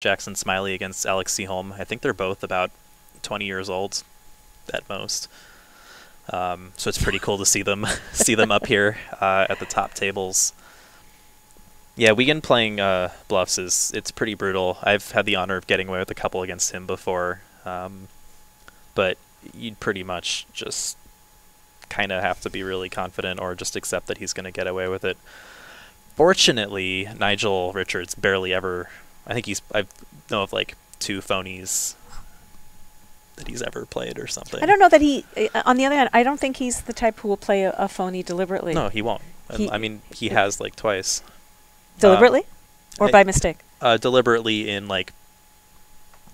Jackson Smiley against Alex Seaholm. I think they're both about 20 years old at most. So it's pretty cool to see them up here at the top tables. Yeah, Wiegand playing bluffs it's pretty brutal. I've had the honor of getting away with a couple against him before, but you'd pretty much just kind of have to be really confident or just accept that he's going to get away with it. Fortunately, Nigel Richards barely ever. I know of like 2 phonies that he's ever played or something. I don't know that he. On the other hand, I don't think he's the type who will play a phony deliberately. No, he won't. I mean, he has like twice. Deliberately, or by mistake? Deliberately in like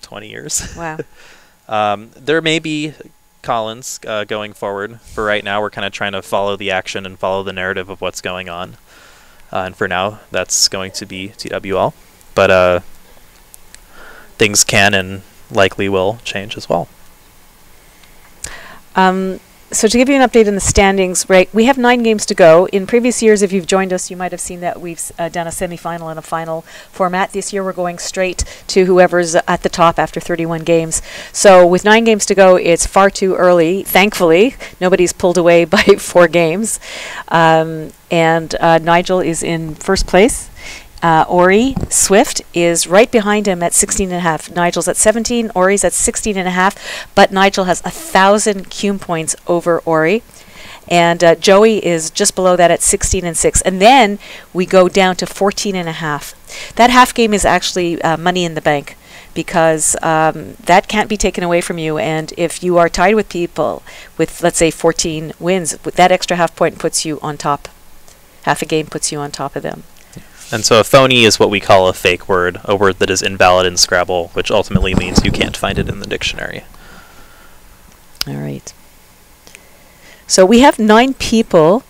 20 years. Wow. There may be Collins going forward. For right now, we're kind of trying to follow the action and follow the narrative of what's going on. And for now, that's going to be TWL. But things can and likely will change as well. So to give you an update on the standings, right, we have 9 games to go. In previous years, if you've joined us, you might have seen that we've done a semifinal and a final format. This year, we're going straight to whoever's at the top after 31 games. So with 9 games to go, it's far too early. Thankfully, nobody's pulled away by 4 games. And Nigel is in first place. Ori Swift is right behind him at 16.5. Nigel's at 17. Ori's at 16.5. But Nigel has 1,000 Cume points over Ori. And Joey is just below that at 16.6. And then we go down to 14.5. That half game is actually money in the bank, because that can't be taken away from you. And if you are tied with people with, let's say, 14 wins, that extra half point puts you on top. Half a game puts you on top of them. And so a phony is what we call a fake word, a word that is invalid in Scrabble, which ultimately means you can't find it in the dictionary. All right. So we have 9 people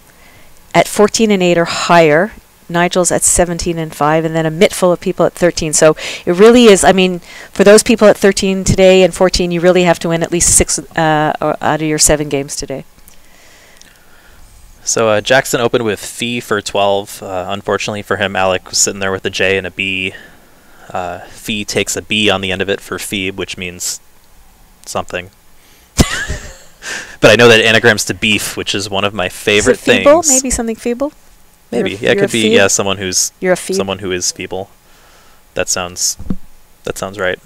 at 14 and 8 or higher. Nigel's at 17 and 5, and then a mitt full of people at 13. So it really is, I mean, for those people at 13 today and 14, you really have to win at least 6 out of your 7 games today. So Jackson opened with Fee for 12. Unfortunately for him, Alec was sitting there with a J and a B. Fee takes a B on the end of it for Phoebe, which means something. But I know that anagrams to beef, which is one of my favorite things. Feeble? Maybe something feeble? Maybe. Yeah, it could be someone who's someone who is feeble. That sounds right.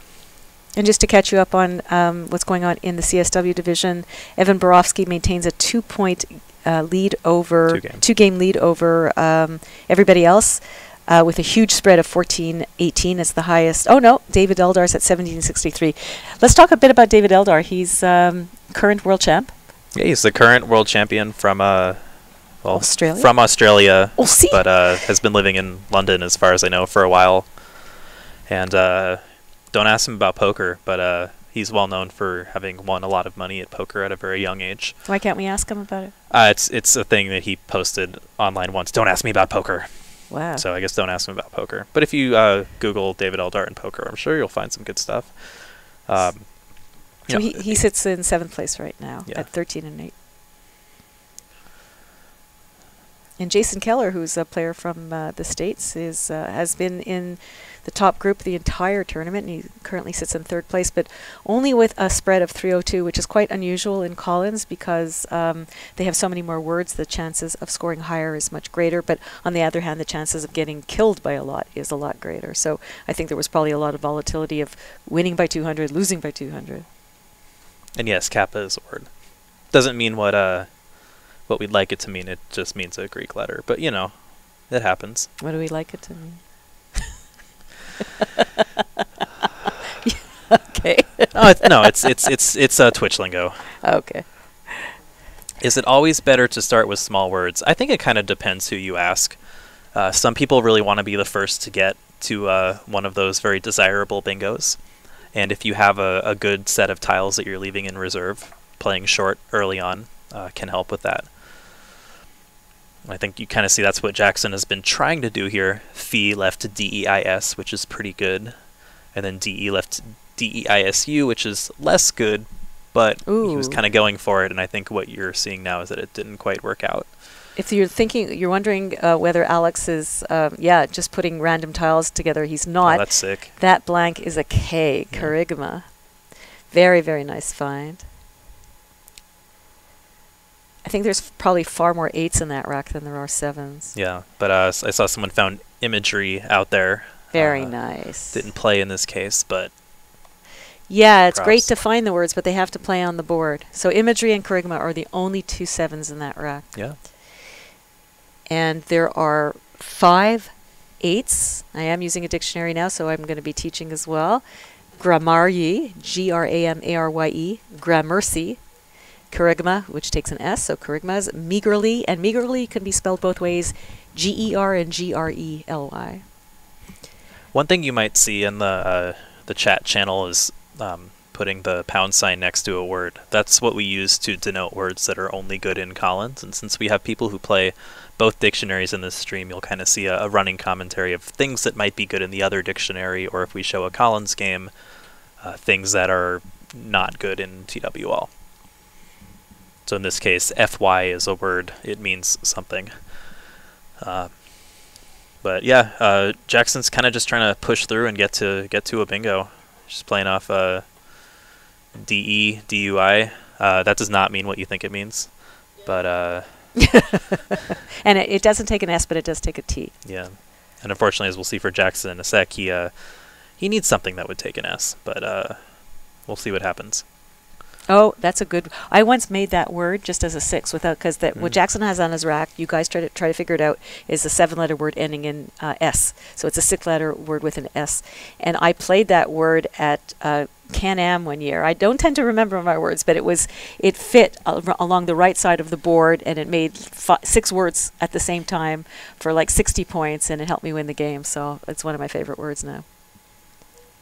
And just to catch you up on what's going on in the CSW division, Evan Borofsky maintains a 2-point lead over 2-game lead over everybody else, with a huge spread of 14-18 as the highest. Oh no, David Eldar's at 17-63. Let's talk a bit about David Eldar. He's current world champ. Yeah, he's the current world champion from Australia. From Australia, Aussie? But has been living in London, as far as I know, for a while. And don't ask him about poker, but he's well known for having won a lot of money at poker at a very young age. Why can't we ask him about it? It's a thing that he posted online once. Don't ask me about poker. Wow. So I guess don't ask him about poker. But if you Google David Eldar and poker, I'm sure you'll find some good stuff. So he sits in 7th place right now at 13 and 8. And Jason Keller, who's a player from the States, has been in the top group the entire tournament, and he currently sits in 3rd place, but only with a spread of 302, which is quite unusual in Collins, because they have so many more words. The chances of scoring higher is much greater, but on the other hand, the chances of getting killed by a lot is a lot greater. So I think there was probably a lot of volatility of winning by 200, losing by 200. And yes, kappa is a word. Doesn't mean what we'd like it to mean. It just means a Greek letter. But, you know, it happens. What do we like it to mean? Okay. It's Twitch lingo. Okay. Is it always better to start with small words? I think it kind of depends who you ask. Some people really want to be the first to get to one of those very desirable bingos. And if you have a good set of tiles that you're leaving in reserve, playing short early on can help with that. I think you kind of see that's what Jackson has been trying to do here. Fee left to DEIS, which is pretty good. And then DE left to DEISU, which is less good, but he was kind of going for it. And I think what you're seeing now is that it didn't quite work out. If you're thinking, you're wondering whether Alex is, just putting random tiles together. He's not. Oh, that's sick. That blank is a K, Yeah. Kerygma. Very, very nice find. I think there's probably far more 8s in that rack than there are 7s. Yeah, but I saw someone found imagery out there. Very nice. Didn't play in this case, but yeah, it's props. great to find the words, but they have to play on the board. So imagery and Kerygma are the only 2 7s in that rack. Yeah. And there are 5 8s. I am using a dictionary now, so I'm going to be teaching as well. Gramarye, Gramarye, Gramercy, Kerygma, which takes an S, so Kerygma's, meagerly, and meagerly can be spelled both ways, G-E-R and G-R-E-L-Y. One thing you might see in the chat channel is putting the pound sign next to a word. That's what we use to denote words that are only good in Collins, and since we have people who play both dictionaries in this stream, you'll kind of see a running commentary of things that might be good in the other dictionary, or if we show a Collins game, things that are not good in TWL. So in this case, FY is a word. It means something. But yeah, Jackson's kind of just trying to push through and get to a bingo. Just playing off DE, DUI. That does not mean what you think it means. But and it doesn't take an S, but it does take a T. yeah. And unfortunately, as we'll see for Jackson in a sec, he needs something that would take an S. But we'll see what happens. Oh, that's a good. I once made that word just as a 6 without, because what Jackson has on his rack, you guys try to figure it out, is a 7-letter word ending in S. So it's a 6-letter word with an S. And I played that word at Can-Am one year. I don't tend to remember my words, but it fit along the right side of the board, and it made 6 words at the same time for like 60 points, and it helped me win the game. So it's one of my favorite words now.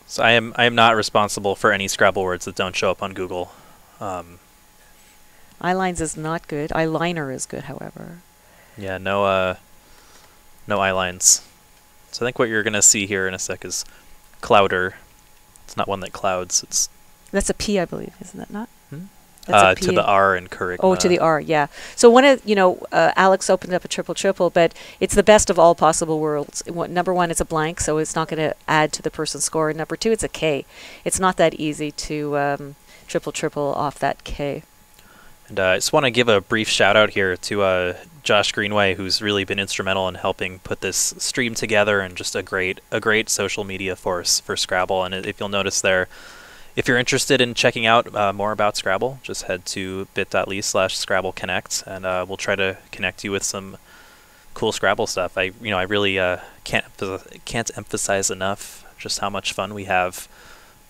So I am not responsible for any Scrabble words that don't show up on Google. Eyelines is not good. Eyeliner is good, however. Yeah, no eye lines. So I think what you're gonna see here in a sec is clouder. It's not one that clouds. That's a P, I believe, isn't that not? That's a P to the R in Kerygma. Oh, to the R, yeah. So one of Alex opened up a triple, but it's the best of all possible worlds. Number 1, it's a blank, so it's not going to add to the person's score. And number 2, it's a K. It's not that easy to triple off that K. And I just want to give a brief shout out here to Josh Greenway, who's really been instrumental in helping put this stream together, and just a great social media force for Scrabble. And if you'll notice there, if you're interested in checking out more about Scrabble, just head to bit.ly/ScrabbleConnect, and we'll try to connect you with some cool Scrabble stuff. I really can't emphasize enough just how much fun we have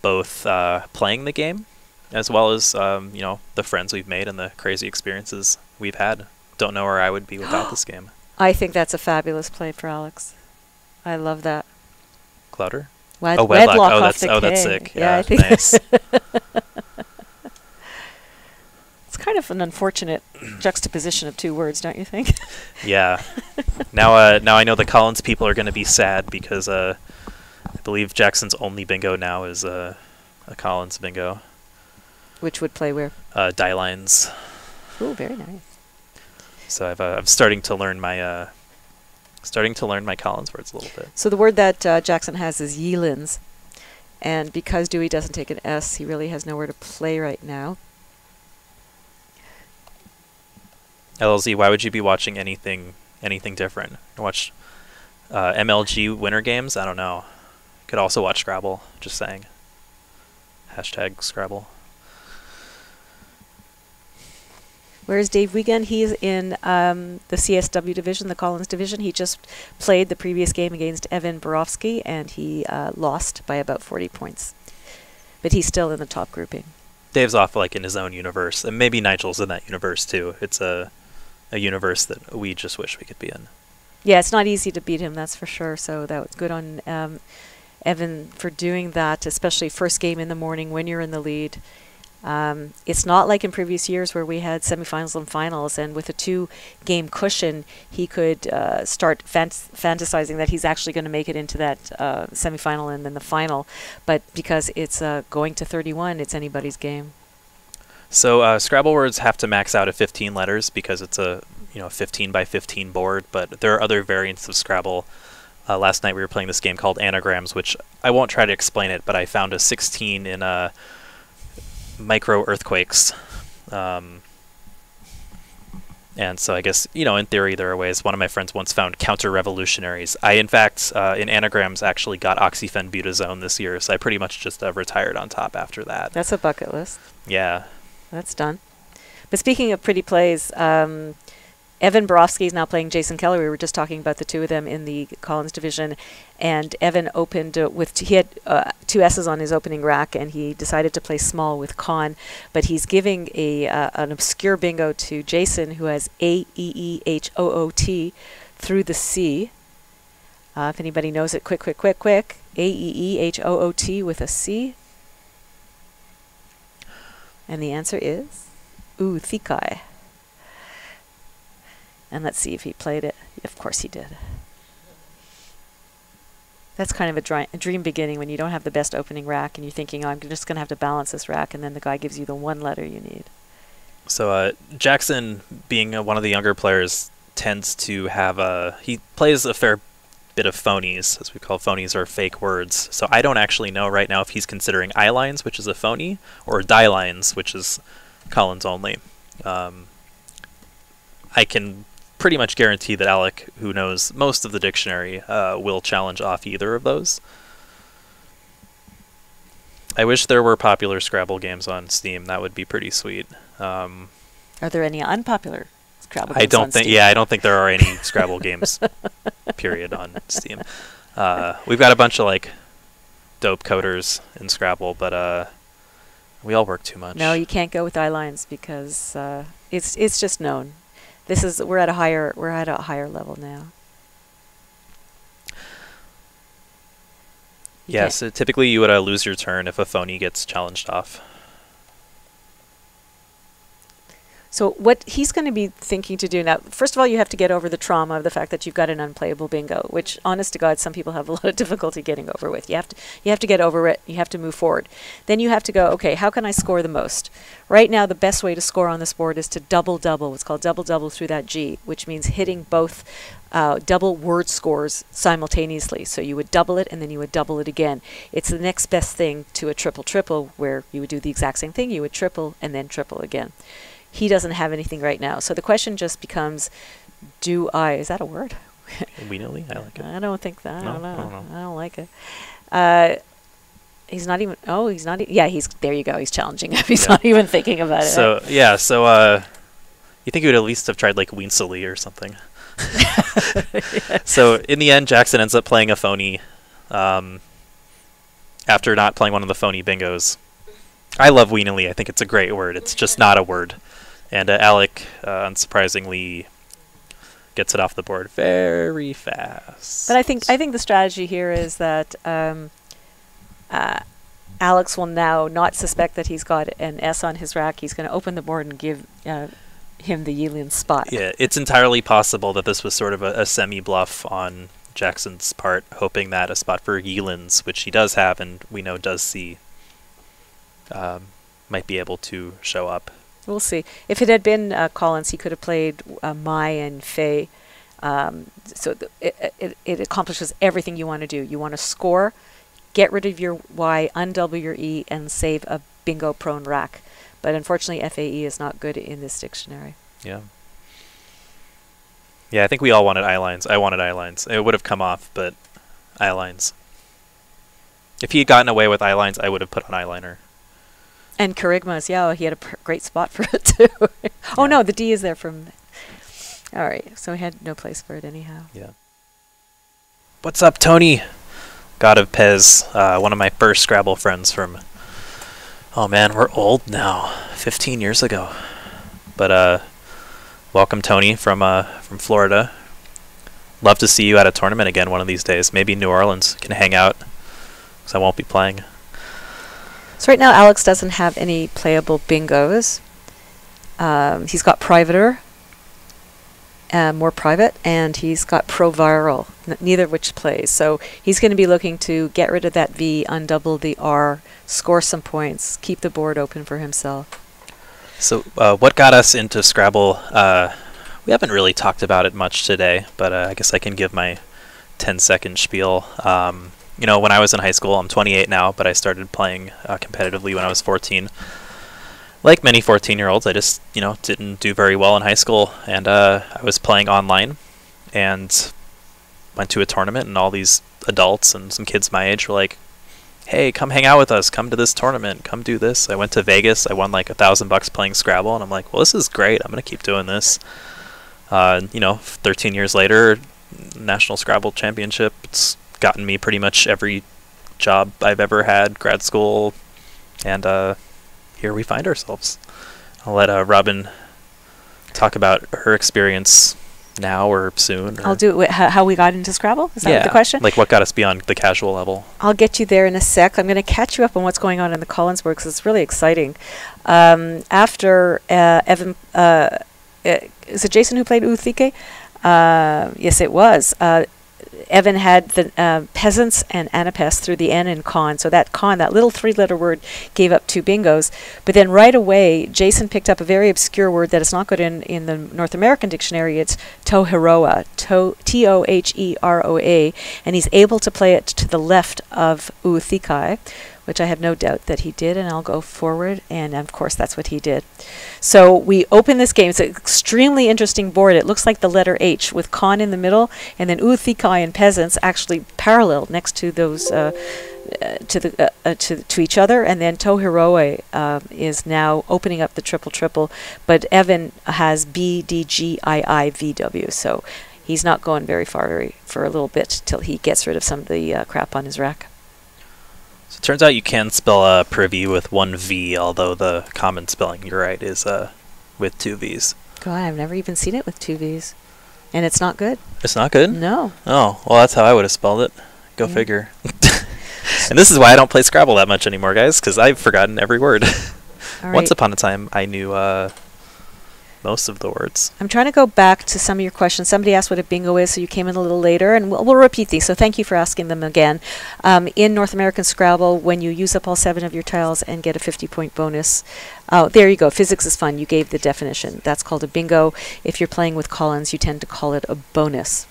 both playing the game, as well as the friends we've made and the crazy experiences we've had. Don't know where I would be without this game. I think that's a fabulous play for Alex. I love that. Clouder? Wedlock that's off the K. sick. Yeah, Yeah, I think nice. It's kind of an unfortunate juxtaposition of 2 words, don't you think? Yeah. Now I know the Collins people are going to be sad because I believe Jackson's only bingo now is a Collins bingo. Which would play where? Die lines. Ooh, very nice. So I'm starting to learn my Collins words a little bit. So the word that Jackson has is Yelins, and because Dewey doesn't take an S, he really has nowhere to play right now. LLZ, why would you be watching anything different? Watch MLG winter games? I don't know. Could also watch Scrabble, just saying. # Scrabble. Where's Dave Wiegand? He's in the CSW division, the Collins division. He just played the previous game against Evan Borofsky, and he lost by about 40 points. But he's still in the top grouping. Dave's off in his own universe, and maybe Nigel's in that universe too. It's a universe that we just wish we could be in. Yeah, it's not easy to beat him, that's for sure. So that was good on Evan for doing that, especially first game in the morning when you're in the lead. It's not like in previous years where we had semifinals and finals, and with a 2-game cushion, he could start fantasizing that he's actually going to make it into that semifinal and then the final. But because it's going to 31, it's anybody's game. So Scrabble words have to max out at 15 letters because it's a 15 by 15 board, but there are other variants of Scrabble. Last night we were playing this game called Anagrams, which I won't try to explain it, but I found a 16 in micro earthquakes. And so I guess, in theory there are ways. One of my friends once found counter-revolutionaries. I, in fact, in Anagrams actually got oxyfenbutazone this year, so I pretty much just retired on top after that. That's a bucket list. Yeah. That's done. But speaking of pretty plays, Evan Borofsky is now playing Jason Keller. We were just talking about the two of them in the Collins division, and Evan opened he had 2 S's on his opening rack, and he decided to play small with Con, but he's giving an obscure bingo to Jason, who has AEEHOOT through the C. If anybody knows it, quick. AEEHOOT with a C. And the answer is Thikai. And let's see if he played it. Of course he did. That's kind of a dream beginning when you don't have the best opening rack and you're thinking, I'm just going to have to balance this rack, and then the guy gives you the one letter you need. So Jackson, being one of the younger players, tends to have he plays a fair bit of phonies, as we call phonies, or fake words. So I don't actually know right now if he's considering I-lines, which is a phony, or die-lines, which is Collins only. I can pretty much guarantee that Alec, who knows most of the dictionary, will challenge off either of those. I wish there were popular Scrabble games on Steam. That would be pretty sweet. Are there any unpopular Scrabble games on Steam? I don't think there are any Scrabble games, period, on Steam. We've got a bunch of dope coders in Scrabble, but we all work too much. No, you can't go with I-lines because it's just known. We're at a higher level now. Yeah, so typically you would lose your turn if a phony gets challenged off. So what he's going to be thinking to do now, first of all, you have to get over the trauma of the fact that you've got an unplayable bingo, which, honest to God, some people have a lot of difficulty getting over with. You have to get over it. You have to move forward. Then you have to go, okay, how can I score the most? Right now, the best way to score on this board is to double-double. It's called double-double through that G, which means hitting both double word scores simultaneously. So you would double it, and then you would double it again. It's the next best thing to a triple-triple, where you would do the exact same thing. You would triple, and then triple again. He doesn't have anything right now. So the question just becomes, is that a word? Wienily? I like it. I don't think that. No? I don't know. I don't know. I don't like it. He's not even, there you go. He's challenging him. He's not even thinking about it. So, you think he would at least have tried Wiensley or something. So in the end, Jackson ends up playing a phony after not playing one of the phony bingos. I love Wienily. I think it's a great word. It's just not a word. And Alec, unsurprisingly, gets it off the board very fast. But I think the strategy here is that Alex will now not suspect that he's got an S on his rack. He's going to open the board and give him the Yelian spot. Yeah, it's entirely possible that this was sort of a semi-bluff on Jackson's part, hoping that a spot for Yelins, which he does have and we know does see, might be able to show up. We'll see. If it had been Collins, he could have played Mai and Faye. So it accomplishes everything you want to do. You want to score, get rid of your Y, undouble your E, and save a bingo-prone rack. But unfortunately, FAE is not good in this dictionary. Yeah. Yeah, I think we all wanted I-lines. I wanted I-lines. It would have come off, but I-lines. If he had gotten away with I-lines, I would have put on eyeliner. And Kerygmas, yeah, he had a great spot for it too. Oh no, the D is there from. All right, so he had no place for it anyhow. Yeah. What's up, Tony? God of Pez, one of my first Scrabble friends from. Oh man, we're old now. 15 years ago. But welcome, Tony, from Florida. Love to see you at a tournament again one of these days. Maybe New Orleans can hang out, because I won't be playing. So right now, Alex doesn't have any playable bingos. He's got Privater, more private, and he's got Pro-Viral, neither of which plays. So he's going to be looking to get rid of that V, undouble the R, score some points, keep the board open for himself. So what got us into Scrabble We haven't really talked about it much today, but I guess I can give my 10-second spiel. When I was in high school, I'm 28 now, but I started playing competitively when I was 14. Like many 14-year-olds, I just, didn't do very well in high school, and I was playing online and went to a tournament, and all these adults and some kids my age were like, hey, come hang out with us, come to this tournament, come do this. I went to Vegas, I won like $1,000 playing Scrabble, and I'm like, well, this is great, I'm going to keep doing this. 13 years later, National Scrabble Championship, it's gotten me pretty much every job I've ever had, grad school, and here we find ourselves. I'll let Robin talk about her experience now or soon. I'll do it. How we got into Scrabble? Is that the question? Like what got us beyond the casual level? I'll get you there in a sec. I'm going to catch you up on what's going on in the Collinsburg because it's really exciting. After Evan, is it Jason who played Uthike? Yes, it was. Evan had the peasants and Anapest through the N in con. So that con, that little three-letter word, gave up 2 bingos. But then right away, Jason picked up a very obscure word that is not good in the North American dictionary. It's Toheroa, Toheroa, and he's able to play it to the left of Uthike, which I have no doubt that he did, and I'll go forward, and of course that's what he did. So we open this game. It's an extremely interesting board. It looks like the letter H with con in the middle, and then Uthikai and peasants actually parallel next to those to each other, and then Toheroe is now opening up the triple, but Evan has B, D, G, I, I, V, W, so he's not going very far for a little bit till he gets rid of some of the crap on his rack. So it turns out you can spell privy with 1 V, although the common spelling, you're right, is with 2 V's. God, I've never even seen it with 2 V's. And it's not good. It's not good? No. Oh, well, that's how I would have spelled it. Go figure. And this is why I don't play Scrabble that much anymore, guys, because I've forgotten every word. Once upon a time, I knew most of the words. I'm trying to go back to some of your questions. Somebody asked what a bingo is, so you came in a little later, and we'll repeat these. So thank you for asking them again. In North American Scrabble, when you use up all 7 of your tiles and get a 50-point bonus, there you go. Physics is fun. You gave the definition. That's called a bingo. If you're playing with Collins, you tend to call it a bonus.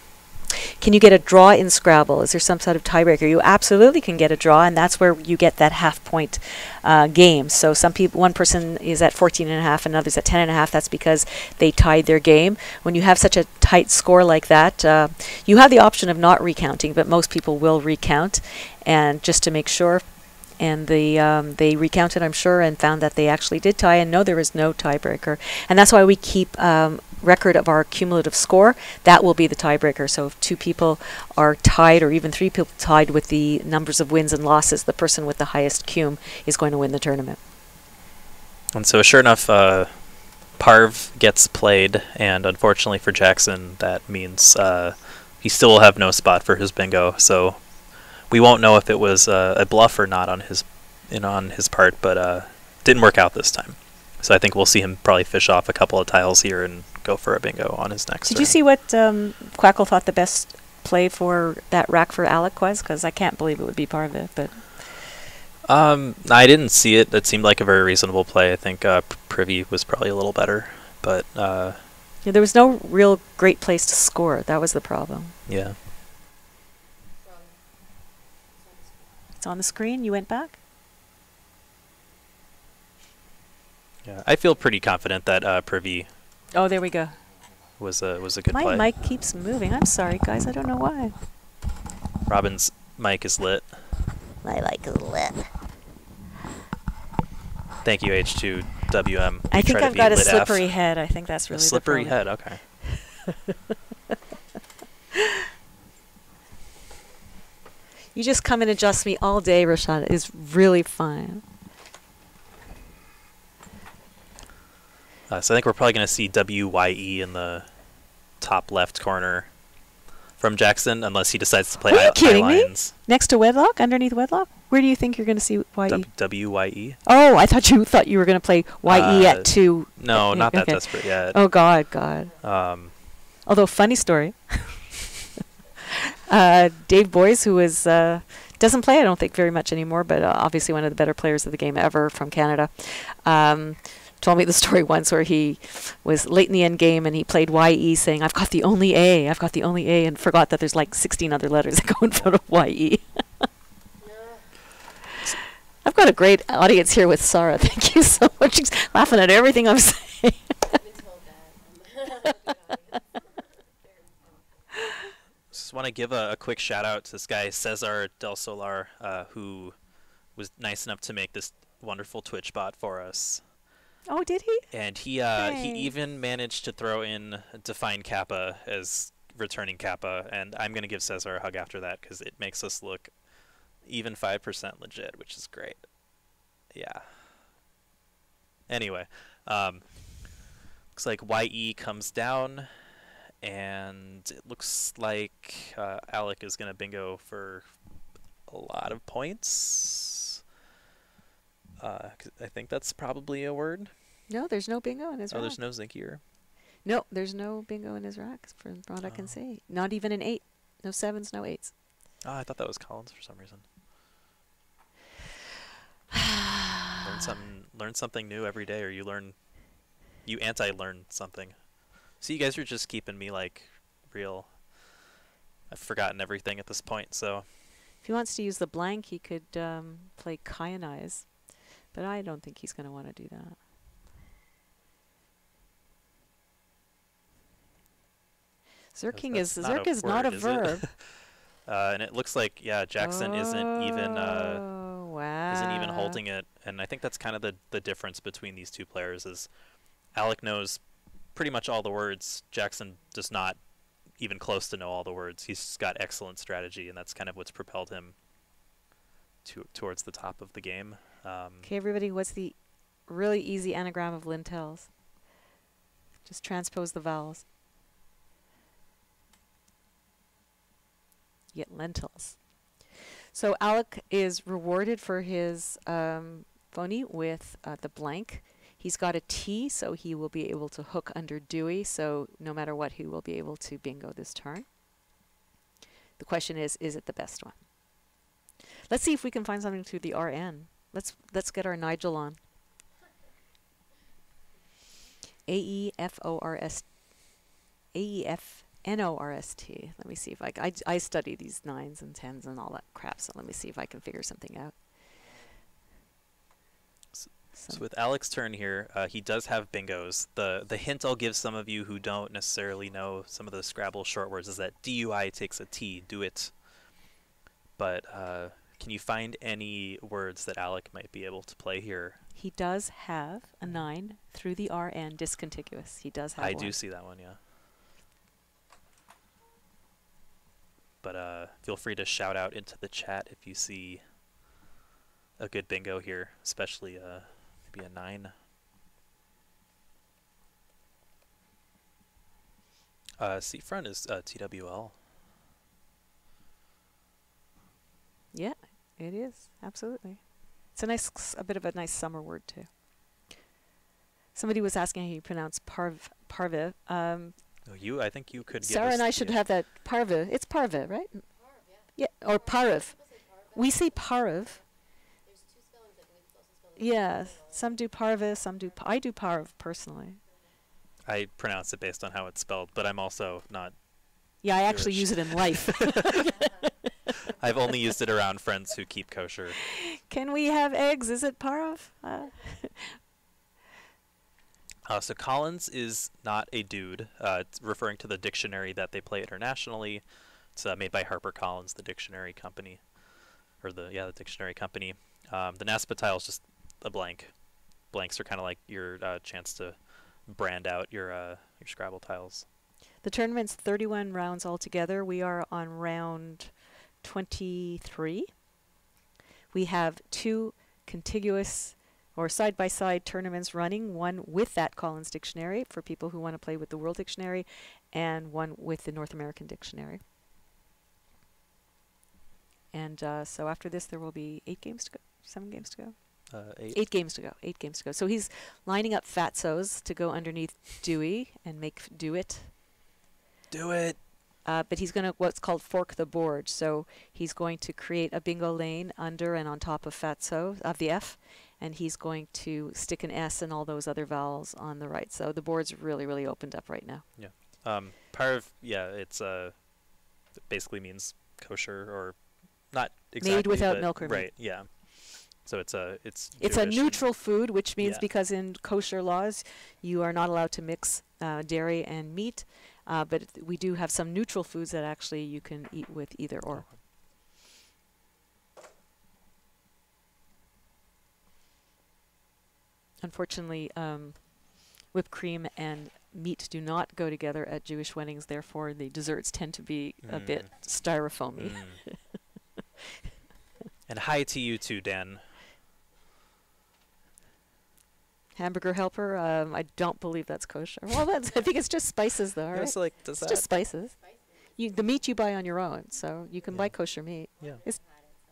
Can you get a draw in Scrabble? Is there some sort of tiebreaker? You absolutely can get a draw, and that's where you get that half-point game. So one person is at 14.5 and others at 10.5. That's because they tied their game. When you have such a tight score like that, you have the option of not recounting, but most people will recount, and just to make sure. And they recounted, I'm sure, and found that they actually did tie, and no, there is no tiebreaker. And that's why we keep record of our cumulative score. That will be the tiebreaker. So if 2 people are tied, or even 3 people tied with the numbers of wins and losses, the person with the highest cum is going to win the tournament. And so sure enough, Parv gets played, and unfortunately for Jackson, that means he still will have no spot for his bingo. So we won't know if it was a bluff or not on his part, but didn't work out this time. So I think we'll see him probably fish off a couple of tiles here and go for a bingo on his next turn. Did you see what Quackle thought the best play for that rack for Alec was? Because I can't believe it would be part of it. But I didn't see it. It seemed like a very reasonable play. I think Privy was probably a little better, but yeah, there was no real great place to score. That was the problem. Yeah. It's on the screen. You went back? Yeah, I feel pretty confident that Privy. Oh, there we go. Was a good play. My mic keeps moving. I'm sorry, guys. I don't know why. Robin's mic is lit. My mic is lit. Thank you, H2WM. I think I've got a slippery head. I think that's really the slippery problem. head. Okay. You just come and adjust me all day, Rashad. It is really fun. So I think we're probably going to see WYE in the top left corner from Jackson, unless he decides to play Are you kidding me? lines. Next to Wedlock? Underneath Wedlock? Where do you think you're going to see YE? WYE? Oh, I thought you were going to play YE at 2. No, not that desperate yet. Oh, God. Although, funny story. Dave Boyes, who is doesn't play, I don't think, very much anymore, but obviously one of the better players of the game ever from Canada, told me the story once where he was late in the end game and he played YE saying, I've got the only A, I've got the only A, and forgot that there's like 16 other letters that go in front of YE. I've got a great audience here with Sarah. Thank you so much. She's laughing at everything I'm saying. Just want to give a quick shout out to this guy, Cesar Del Solar, who was nice enough to make this wonderful Twitch bot for us. Oh, did he? And he even managed to throw in Define Kappa as returning Kappa, and I'm going to give Cesar a hug after that because it makes us look even 5% legit, which is great. Yeah. Anyway, looks like YE comes down, and it looks like Alec is going to bingo for a lot of points. I think that's probably a word. No, there's no bingo in his rack. Oh, there's no Zinkier. No, there's no bingo in his rack, from what I can see. Not even an 8. No 7s, no 8s. Oh, I thought that was Collins for some reason. Learn something new every day, or you anti-learn something. So you guys are just keeping me like real. I've forgotten everything at this point, so. If he wants to use the blank, he could play Kionize, but I don't think he's going to want to do that. Zerking is not a verb. And it looks like Jackson isn't even wow. holding it, and I think that's kind of the difference between these two players is Alec knows pretty much all the words. Jackson does not even close to know all the words. He's got excellent strategy, and that's kind of what's propelled him towards the top of the game. Okay, everybody, what's the really easy anagram of lentils? Just transpose the vowels. You get lentils. So Alec is rewarded for his phony with the blank. He's got a T, so he will be able to hook under Dewey, so no matter what, he will be able to bingo this turn. The question is it the best one? Let's see if we can find something through the RN. Let's get our Nigel on. AEFNORST. Let me see if I study these 9s and 10s and all that crap, so let me see if I can figure something out. So with Alec's turn here, he does have bingos. The hint I'll give some of you who don't necessarily know some of the Scrabble short words is that DUI takes a T, do it. But can you find any words that Alec might be able to play here? He does have a 9 through the RN discontiguous. He does have one. I do see that one, yeah. But feel free to shout out into the chat if you see a good bingo here, especially maybe a 9. Seafront is TWL. Yeah, it is. Absolutely. It's a bit of a nice summer word too. Somebody was asking how you pronounce parve. I think you could. Sarah and I should have that parve. It's parve, right? Parve, yeah. Yeah, or parve. We say parve. There's 2 spellings, I believe. It's also spelled Yeah, some do parve, some do. I do parve personally. I pronounce it based on how it's spelled, but I'm also not. Yeah, I actually use it in life. I've only used it around friends who keep kosher. Can we have eggs? Is it parve? So Collins is not a dude. It's referring to the dictionary that they play internationally. It's made by HarperCollins, the dictionary company, or the dictionary company. The NASPA tile is just a blank. Blanks are kind of like your chance to brand out your Scrabble tiles. The tournament's 31 rounds altogether. We are on round 23. We have 2 contiguous or side-by-side tournaments running, one with that Collins Dictionary for people who want to play with the World Dictionary, and one with the North American Dictionary. And so after this, there will be 8 games to go, 7 games to go. 8 games to go. 8 games to go. So he's lining up Fatsos to go underneath Dewey and make Do It. Do it. But he's going to what's called fork the board. So he's going to create a bingo lane under and on top of Fatso of the F, and he's going to stick an S in all those other vowels on the right. So the board's really, really opened up right now. Yeah. Part of it's it basically means kosher, or not exactly Made without but milk or meat. right. Yeah. So it's a It's a Jewish and- neutral food, which means Yeah. because in kosher laws you are not allowed to mix dairy and meat, but we do have some neutral foods that actually you can eat with either or. Okay. Unfortunately, whipped cream and meat do not go together at Jewish weddings. Therefore, the desserts tend to be a bit styrofoamy. Mm. And hi to you too, Dan. Hamburger helper. I don't believe that's kosher. Well, I think it's just spices, though. Right? It's like, does It's just spices. Spices. The meat you buy on your own, so you can buy Yeah. kosher meat. Yeah. It's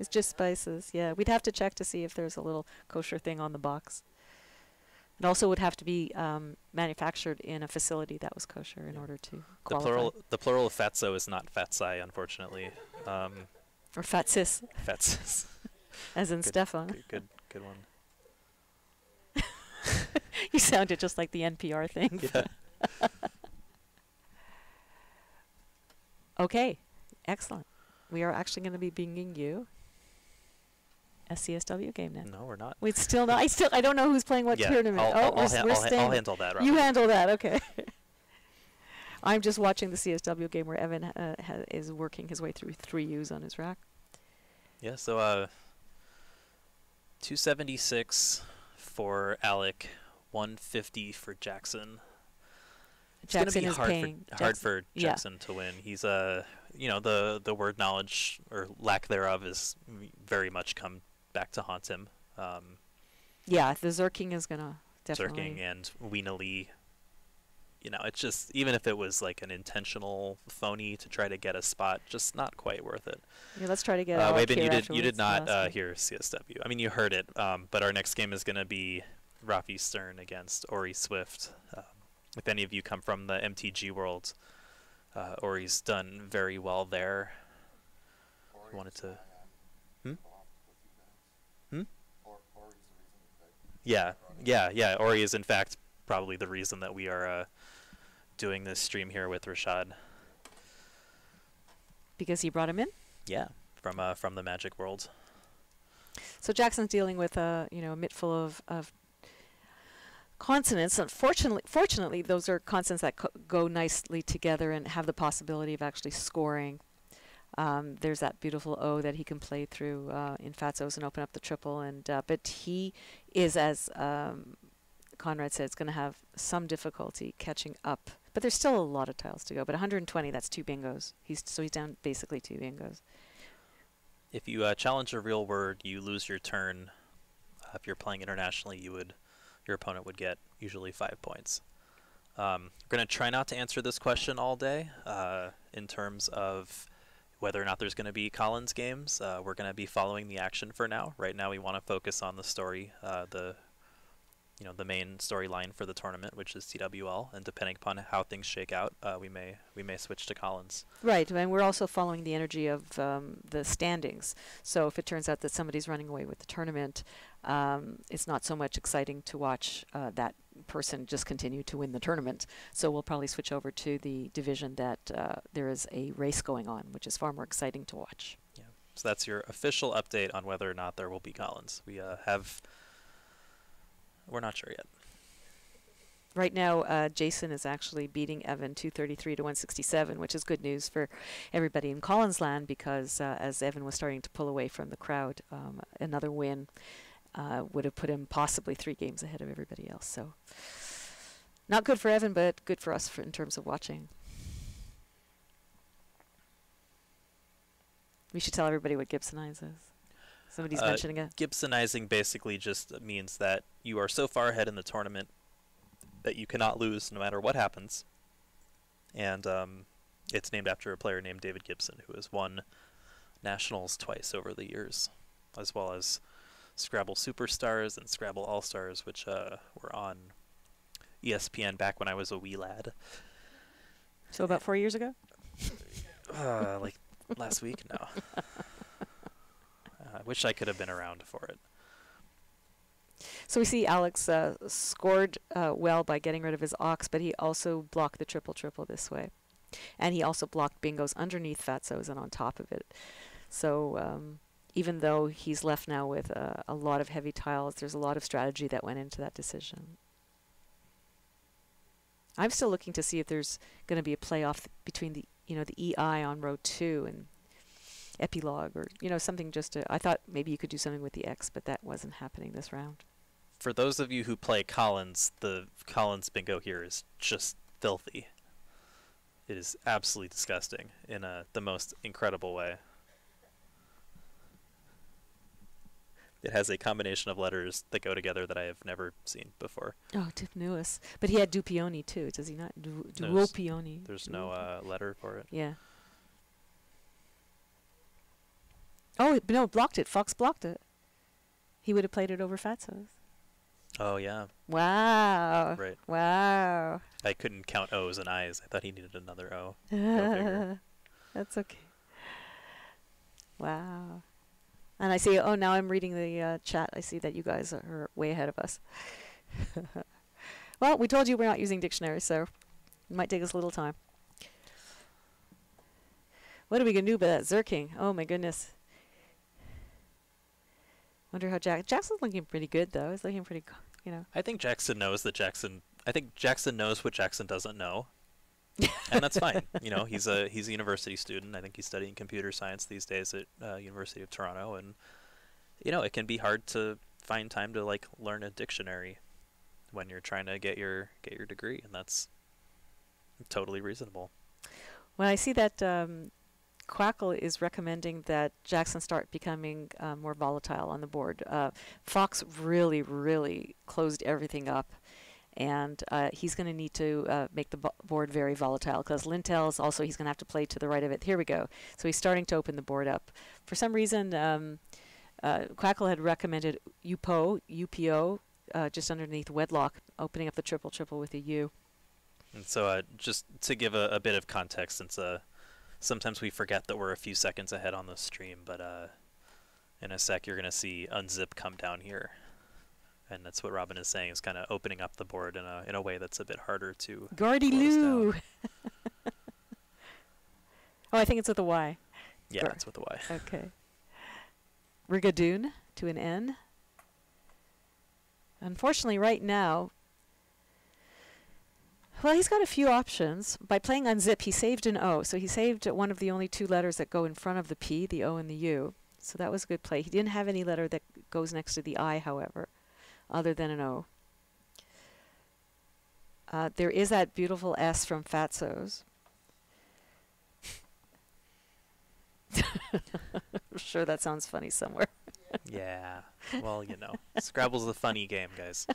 just spices. Yeah, we'd have to check to see if there's a little kosher thing on the box. It also would have to be manufactured in a facility that was kosher in Yeah. order to The qualify. plural of fatso is not fatsai, unfortunately. Or fat cis, Fatsis. as in Good- Stefan. Good one. You sounded just like the NPR thing. Yeah. Okay, excellent. We are actually going to be bringing you a CSW game now. No, we're not. We'd still not. I don't know who's playing what Yeah, tournament. I'll we're staying. handle that. You Robert. handle that, okay. I'm just watching the CSW game where Evan is working his way through 3 U's on his rack. Yeah, so 276 for Alec, 150 for Jackson. It's Jackson gonna is be hard paying. hard for yeah. Jackson to win. He's the word knowledge or lack thereof is very much come back to haunt him. Yeah, the Zerking is gonna definitely. Zerking and Weena Lee. It's just, even if it was like an intentional phony to try to get a spot, just not quite worth it. Yeah, let's try to get. Alec Wabin, here you did afterwards, not last week. hear CSW. I mean, you heard it, but our next game is going to be Rafi Stern against Ori Swift. If any of you come from the MTG world, Ori's done very well there. Ori's Wanted to- Hmm? Hmm? Ori's the reason we picked. Yeah. Ori is in fact probably the reason that we are doing this stream here with Rashad. Because he brought him in. Yeah, from the Magic world. So Jackson's dealing with a mitt full of consonants. Fortunately, those are consonants that go nicely together and have the possibility of actually scoring. There's that beautiful O that he can play through in Fatsos and open up the triple. But he is, as Conrad said, it's going to have some difficulty catching up. But there's still a lot of tiles to go. But 120, that's 2 bingos. He's down basically 2 bingos. If you challenge a real word, you lose your turn. If you're playing internationally, your opponent would get usually 5 points. We're going to try not to answer this question all day in terms of whether or not there's going to be Collins games. We're going to be following the action for now. Right now, we want to focus on the story, the main storyline for the tournament, which is TWL, and depending upon how things shake out, we may switch to Collins. Right, and we're also following the energy of the standings. So if it turns out that somebody's running away with the tournament, it's not so much exciting to watch that person just continue to win the tournament. So we'll probably switch over to the division that there is a race going on, which is far more exciting to watch. Yeah. So that's your official update on whether or not there will be Collins. We're not sure yet. Right now, Jason is actually beating Evan 233 to 167, which is good news for everybody in Collins land because as Evan was starting to pull away from the crowd, another win would have put him possibly 3 games ahead of everybody else. So not good for Evan, but good for us in terms of watching. We should tell everybody what Gibsonize is. Somebody's mentioning it. Gibsonizing basically just means that you are so far ahead in the tournament that you cannot lose no matter what happens. And it's named after a player named David Gibson, who has won nationals twice over the years, as well as Scrabble Superstars and Scrabble All-Stars, which were on ESPN back when I was a wee lad. So about 4 years ago? Like last week? No. I wish I could have been around for it. So we see Alex scored well by getting rid of his ox, but he also blocked the triple this way. And he also blocked bingos underneath Fatso's and on top of it. So even though he's left now with a lot of heavy tiles, there's a lot of strategy that went into that decision. I'm still looking to see if there's going to be a playoff between the EI on row 2 and epilogue, or something just to. I thought maybe you could do something with the X, but that wasn't happening this round. For those of you who play Collins, the Collins bingo here is just filthy. It is absolutely disgusting in the most incredible way. It has a combination of letters that go together that I have never seen before. Oh, Tip Newis. But he had Dupioni too, does he not? Duopioni. There's no letter for it. Yeah. Oh, no, blocked it. Fox blocked it. He would have played it over Fatso's. Oh, yeah. Wow. Right. Wow. I couldn't count O's and I's. I thought he needed another O. Go figure. That's okay. Wow. And I see, now I'm reading the chat. I see that you guys are way ahead of us. Well, we told you we're not using dictionaries, so it might take us a little time. What are we going to do about that Zerking? Oh, my goodness. Wonder how Jackson's looking pretty good, though. He's looking pretty, I think Jackson knows that I think Jackson knows what Jackson doesn't know. And that's fine. He's a university student. I think he's studying computer science these days at University of Toronto, and it can be hard to find time to learn a dictionary when you're trying to get your degree, and that's totally reasonable. Well, I see that Quackle is recommending that Jackson start becoming more volatile on the board. Fox really, really closed everything up. And he's going to need to make the board very volatile, because Lintel's also, he's going to have to play to the right of it. Here we go. So he's starting to open the board up. For some reason, Quackle had recommended UPO, just underneath wedlock, opening up the triple with a U. And so just to give a bit of context, since sometimes we forget that we're a few seconds ahead on the stream, but in a sec you're going to see Unzip come down here. And that's what Robin is saying, is kind of opening up the board in a way that's a bit harder to Gordy Lou. Oh, I think it's with a Y. Yeah, it's with a Y. Okay. Rigadoon to an N. Unfortunately, right now, well, he's got a few options. By playing Unzip, he saved an O. So he saved one of the only two letters that go in front of the P, the O and the U. So that was a good play. He didn't have any letter that goes next to the I, however, other than an O. There is that beautiful S from Fatso's. I'm sure that sounds funny somewhere. Yeah. Well, Scrabble's a funny game, guys.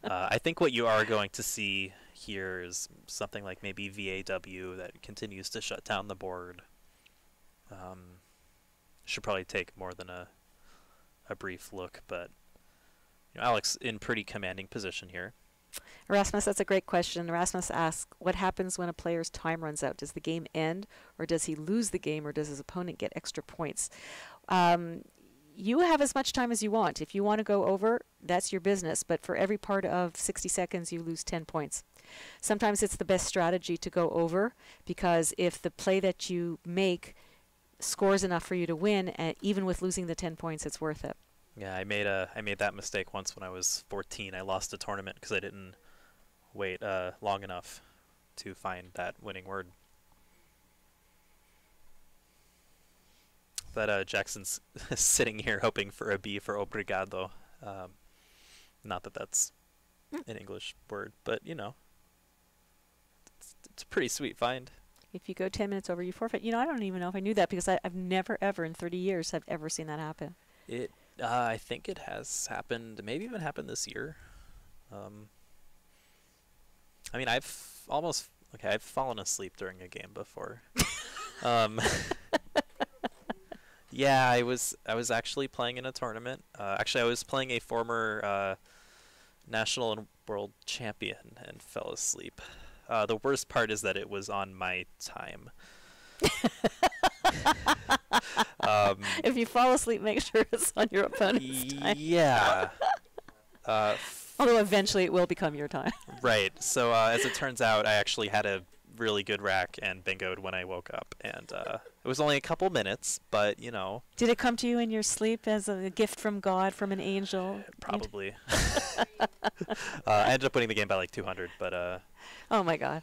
I think what you are going to see here is something like maybe VAW that continues to shut down the board. Should probably take more than a brief look, but Alex in pretty commanding position here. Erasmus, that's a great question. Erasmus asks, what happens when a player's time runs out? Does the game end, or does he lose the game, or does his opponent get extra points? You have as much time as you want. If you want to go over, that's your business, but for every part of 60 seconds, you lose 10 points. Sometimes it's the best strategy to go over, because if the play that you make scores enough for you to win, even with losing the 10 points, it's worth it. Yeah, I made that mistake once when I was 14. I lost a tournament because I didn't wait long enough to find that winning word. But Jackson's sitting here hoping for a B for obrigado. Not that that's an English word, but it's a pretty sweet find. If you go 10 minutes over, you forfeit. I don't even know if I knew that, because I've never, ever in 30 years have ever seen that happen. I think it has happened, maybe even happened this year. I've fallen asleep during a game before. Yeah, I was actually playing in a tournament. I was playing a former national and world champion and fell asleep. The worst part is that it was on my time. If you fall asleep, make sure it's on your opponent's time. Yeah. Although eventually it will become your time. Right. So as it turns out, I actually had a really good rack and bingoed when I woke up, and it was only a couple minutes, but you know. Did it come to you in your sleep as a gift from God, from an angel? Probably. I ended up winning the game by like 200, but. Oh my God.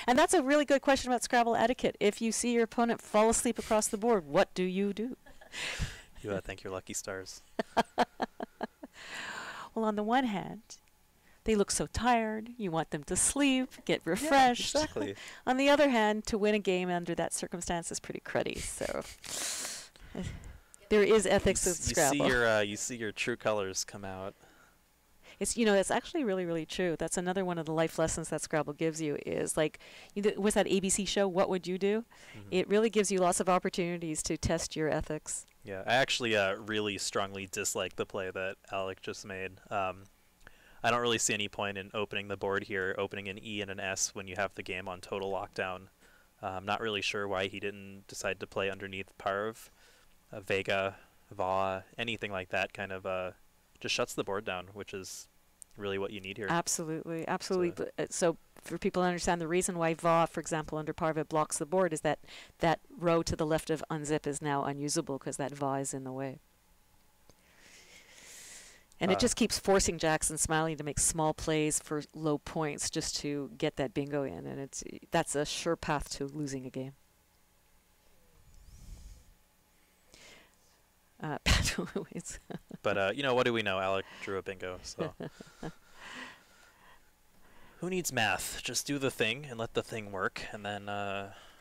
And that's a really good question about Scrabble etiquette. If you see your opponent fall asleep across the board, what do you do? You thank your lucky stars. Well, on the one hand, they look so tired. You want them to sleep, get refreshed. Yeah, exactly. On the other hand, to win a game under that circumstance is pretty cruddy. So there is ethics of Scrabble. You see your true colors come out. It's it's actually really, really true. That's another one of the life lessons that Scrabble gives you is like, was that ABC show, What Would You Do? Mm-hmm. It really gives you lots of opportunities to test your ethics. Yeah, I actually really strongly dislike the play that Alec just made. I don't really see any point in opening the board here, opening an E and an S when you have the game on total lockdown. I'm not really sure why he didn't decide to play underneath Parv, Vega, Va, anything like that. Kind of just shuts the board down, which is really what you need here. Absolutely, absolutely. So for people to understand, the reason why Va, for example, under Parva blocks the board is that that row to the left of unzip is now unusable because that Va is in the way. And it just keeps forcing Jackson Smiley to make small plays for low points just to get that bingo in, and that's a sure path to losing a game. But what do we know? Alec drew a bingo, so who needs math? Just do the thing and let the thing work, and then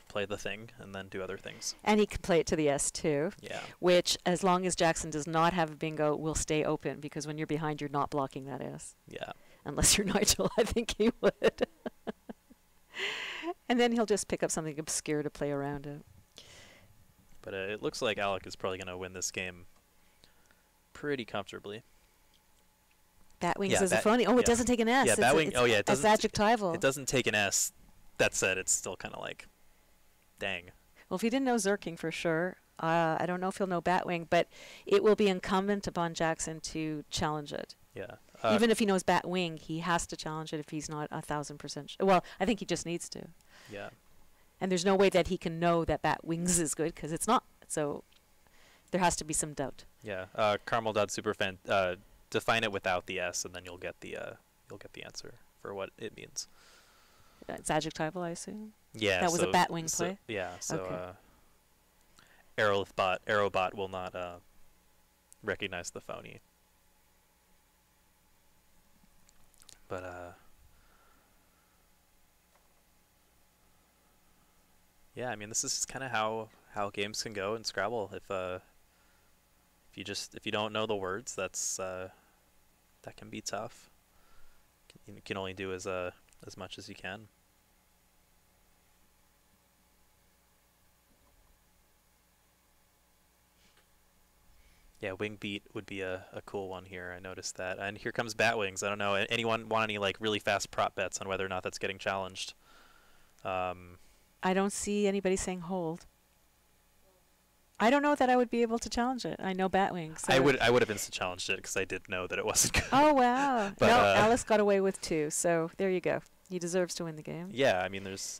play the thing, and then do other things. And he can play it to the S too. Yeah. Which, as long as Jackson does not have a bingo, will stay open because when you're behind, you're not blocking that S. Yeah. Unless you're Nigel, I think he would. And then he'll just pick up something obscure to play around it. But it looks like Alec is probably going to win this game pretty comfortably. Batwings is a phony. Oh, it doesn't take an S. Yeah, Batwing. Oh, yeah, it doesn't. It's adjectival. It doesn't take an S. That said, it's still kind of like, dang. Well, if he didn't know Zerking for sure, I don't know if he'll know Batwing, but it will be incumbent upon Jackson to challenge it. Yeah. Even if he knows Batwing, he has to challenge it if he's not 1,000%. Well, I think he just needs to. Yeah. And there's no way that he can know that Batwings is good because it's not. So there has to be some doubt. Yeah. Caramel.superfan, define it without the S, and then you'll get the answer for what it means. It's adjectival, I assume. Yeah. That was a Batwing play. Yeah. So okay. Arrowbot will not recognize the phony. But yeah, I mean, this is kind of how games can go in Scrabble. If you don't know the words, that can be tough. You can only do as much as you can. Yeah, wing beat would be a cool one here. I noticed that. And here comes Batwings. I don't know. Anyone want any like really fast prop bets on whether or not that's getting challenged? I don't see anybody saying hold. I don't know that I would be able to challenge it. I know Batwing. So I would have instant challenged it because I did know that it wasn't good. Oh wow! But, no, Alice got away with 2, so there you go. He deserves to win the game. Yeah, I mean, there's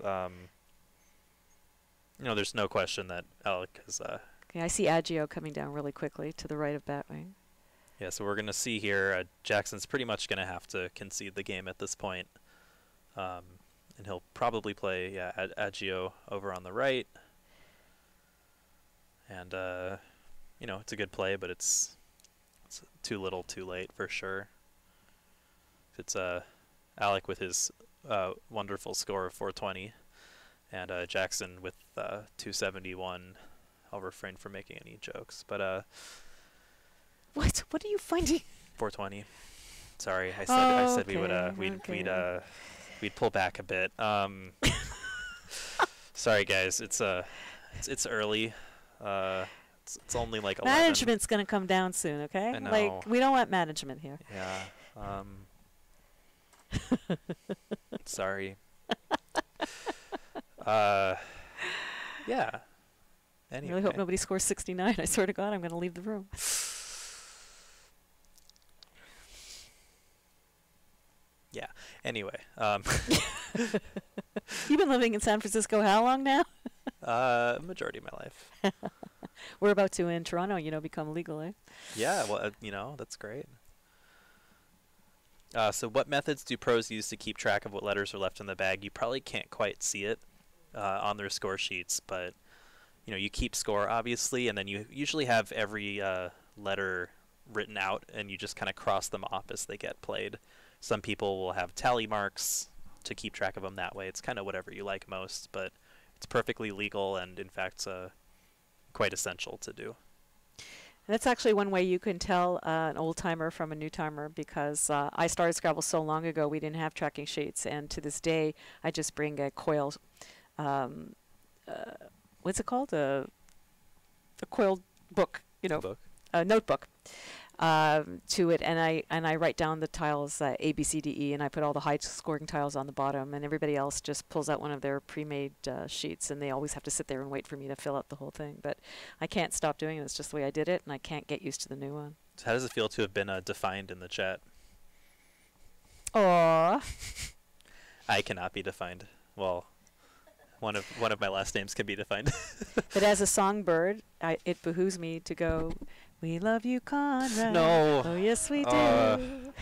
there's no question that Alec is. Okay, I see Agio coming down really quickly to the right of Batwing. Yeah, so we're gonna see here. Jackson's pretty much gonna have to concede the game at this point, and he'll probably play Agio over on the right. And it's a good play, but it's too little, too late for sure. It's Alec with his wonderful score of 420, and Jackson with 271. I'll refrain from making any jokes, but What are you finding? 420. Sorry, I said okay. we'd pull back a bit. Sorry guys, it's early. It's only like 11. Management's gonna come down soon, okay? I know. Like we don't want management here. Yeah. Sorry. Yeah. Anyway. I really hope nobody scores 69. I swear to God, I'm going to leave the room. Anyway, You've been living in San Francisco how long now? majority of my life. We're about to in Toronto, become legal, eh? Yeah, well, that's great. So what methods do pros use to keep track of what letters are left in the bag? You probably can't quite see it on their score sheets, but you keep score, obviously, and then you usually have every letter written out, and you just kind of cross them off as they get played. Some people will have tally marks to keep track of them that way. It's kind of whatever you like most, but it's perfectly legal and, in fact, quite essential to do. And that's actually one way you can tell an old-timer from a new-timer, because I started Scrabble so long ago we didn't have tracking sheets, and to this day I just bring a coil, what's it called? A coiled book, Book. a notebook to it, and I write down the tiles A, B, C, D, E, and I put all the high-scoring tiles on the bottom, and everybody else just pulls out one of their pre-made sheets, and they always have to sit there and wait for me to fill out the whole thing. But I can't stop doing it. It's just the way I did it, and I can't get used to the new one. So how does it feel to have been defined in the chat? Aww. I cannot be defined. Well, one of my last names can be defined. But as a songbird, it behooves me to go, "We love you, Conrad." No. Oh, yes, we do.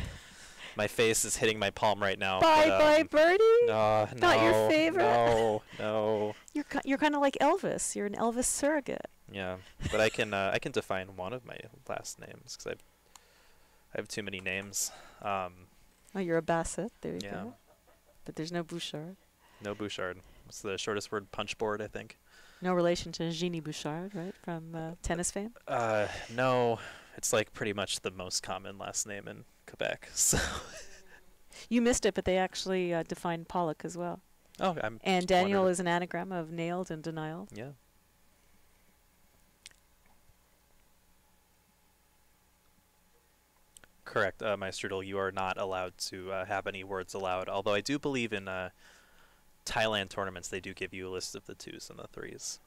My face is hitting my palm right now. Bye, Birdie. No, Not your favorite? No. You're kind of like Elvis. You're an Elvis surrogate. Yeah, but I can define one of my last names because I have too many names. Oh, you're a Bassett. There you Yeah. go. But there's no Bouchard. No Bouchard. What's the shortest word? Punchboard, I think. No relation to Jeannie Bouchard, right? From tennis fame? No. It's like pretty much the most common last name in Quebec. So. You missed it, but they actually defined Pollock as well. Oh, I'm. And Daniel is an anagram of nailed and denial. Yeah. Correct, my strudel. You are not allowed to have any words allowed. Although I do believe in Thailand tournaments, they do give you a list of the 2s and the 3s.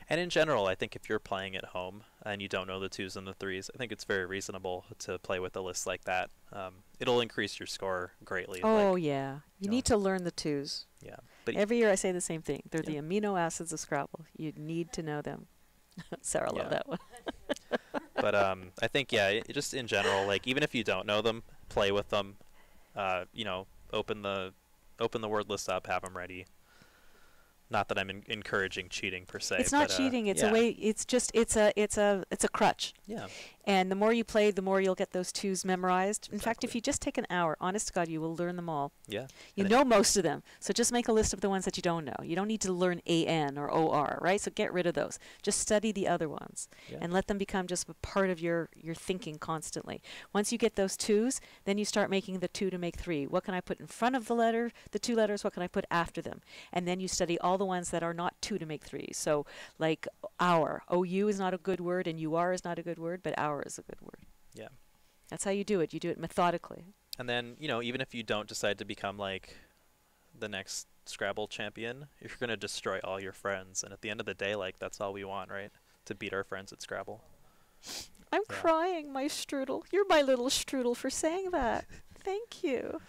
And in general, I think if you're playing at home and you don't know the 2s and the 3s, I think it's very reasonable to play with a list like that. It'll increase your score greatly. Oh, yeah. You need to learn the 2s. Yeah. But every year I say the same thing. They're Yeah. the amino acids of Scrabble. You need to know them. Sarah loved that one. But I think, yeah, just in general, like, even if you don't know them, play with them. Open the word list up, have them ready. Not that I'm encouraging cheating per se. It's not cheating. It's a way. It's just. It's a crutch. Yeah. And the more you play, the more you'll get those 2s memorized. In fact, if you just take an hour, honest to God, you will learn them all. Yeah. You know most of them. So just make a list of the ones that you don't know. You don't need to learn AN or OR, right? So get rid of those. Just study the other ones and let them become just a part of your thinking constantly. Once you get those 2s, then you start making the 2 to make 3. What can I put in front of the 2 letters? What can I put after them? And then you study all the ones that are not 2 to make 3. So like hour. OU is not a good word and UR is not a good word, but hour is a good word. Yeah. That's how you do it. You do it methodically. And then, even if you don't decide to become like the next Scrabble champion, if you're going to destroy all your friends, and at the end of the day, like, that's all we want, right? To beat our friends at Scrabble. I'm crying, my strudel. You're my little strudel for saying that. Thank you.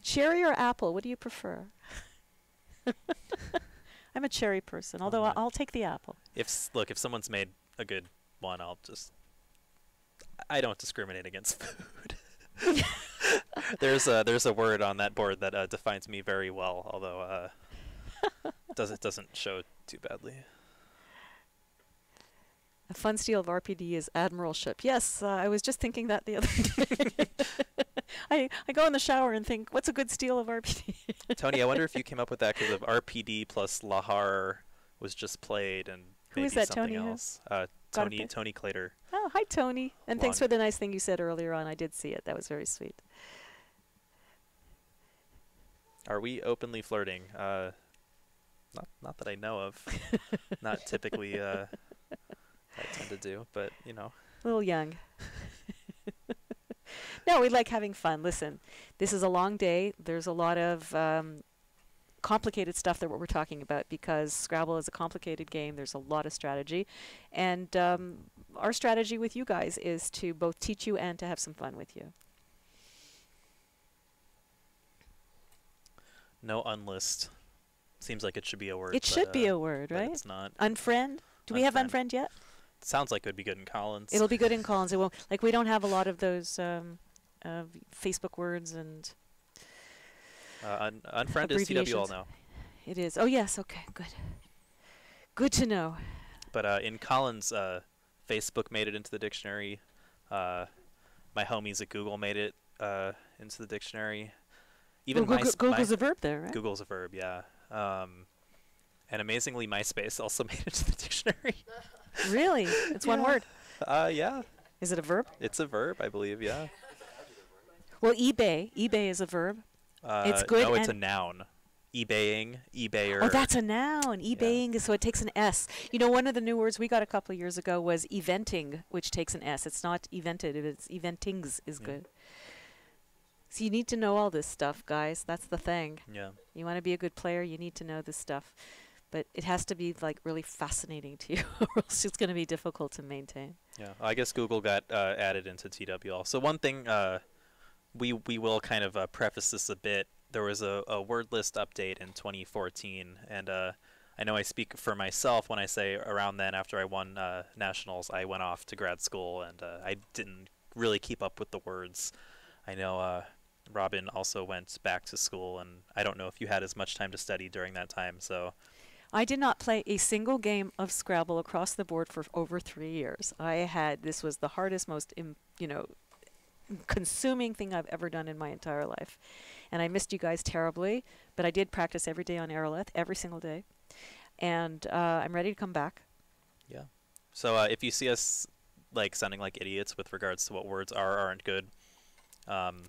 Cherry or apple? What do you prefer? I'm a cherry person, although I'll take the apple. If someone's made a good one, I don't discriminate against food. There's a word on that board that defines me very well, although doesn't show too badly. A fun steal of RPD is admiralship. Yes, I was just thinking that the other day. I go in the shower and think, what's a good steal of RPD? Tony, I wonder if you came up with that because of RPD plus Lahar was just played and Who maybe is that, something Tony? else. Tony Clater. Oh, hi, Tony. And thanks Long. for the nice thing you said earlier on. I did see it. That was very sweet. Are we openly flirting? Not that I know of. Not typically I tend to do, but A little young. No, we like having fun. Listen, this is a long day. There's a lot of complicated stuff that we're talking about because Scrabble is a complicated game. There's a lot of strategy. And our strategy with you guys is to both teach you and to have some fun with you. No unlist. Seems like it should be a word. It should be a word, but right? It's not. Unfriend. Do we have unfriend yet? Sounds like it would be good in Collins. It'll be good in Collins. It won't. Like we don't have a lot of those Facebook words and. Unfriend is TW all now. It is. Oh yes. Okay. Good. Good to know. But in Collins, Facebook made it into the dictionary. My homies at Google made it into the dictionary. Even Google's a verb there, right? Google's a verb, yeah. And amazingly, MySpace also made it into the dictionary. Really? It's one word. Yeah. Is it a verb? It's a verb, I believe, yeah. Well, eBay. eBay is a verb. It's good. No, it's a noun. eBaying, eBayer. Oh, that's a noun. eBaying, so it takes an S. You know, one of the new words we got a couple of years ago was eventing, which takes an S. It's not evented. It's eventings is good. So you need to know all this stuff, guys. That's the thing. Yeah. You want to be a good player, you need to know this stuff. But it has to be like really fascinating to you, or else it's going to be difficult to maintain. Yeah. I guess Google got added into TWL. So one thing we will kind of preface this a bit. There was a word list update in 2014, and I know I speak for myself when I say around then, after I won nationals, I went off to grad school, and I didn't really keep up with the words. I know Robin also went back to school, and I don't know if you had as much time to study during that time. So I did not play a single game of Scrabble across the board for over 3 years. This was the hardest, most consuming thing I've ever done in my entire life. And I missed you guys terribly, but I did practice every day on Aerolith, every single day. And I'm ready to come back. Yeah. So if you see us like sounding like idiots with regards to what words are or aren't good,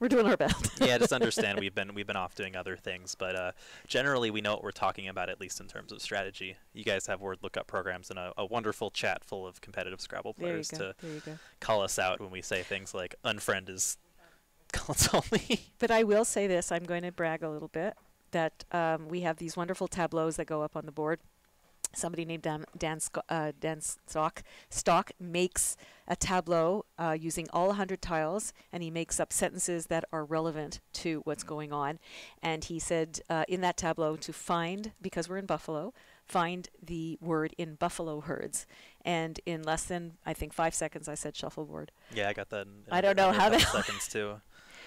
we're doing our best. yeah, just understand we've been off doing other things, but generally we know what we're talking about, at least in terms of strategy. You guys have word lookup programs and a wonderful chat full of competitive Scrabble players to call us out when we say things like unfriend is Collins only. But I will say this, I'm going to brag a little bit, that we have these wonderful tableaus that go up on the board. Somebody named Dan Stock makes a tableau using all 100 tiles, and he makes up sentences that are relevant to what's going on. And he said in that tableau to find, because we're in Buffalo, find the word in buffalo herds. And in less than, I think, 5 seconds, I said shuffleboard. Yeah, I got that in I don't know how that seconds too.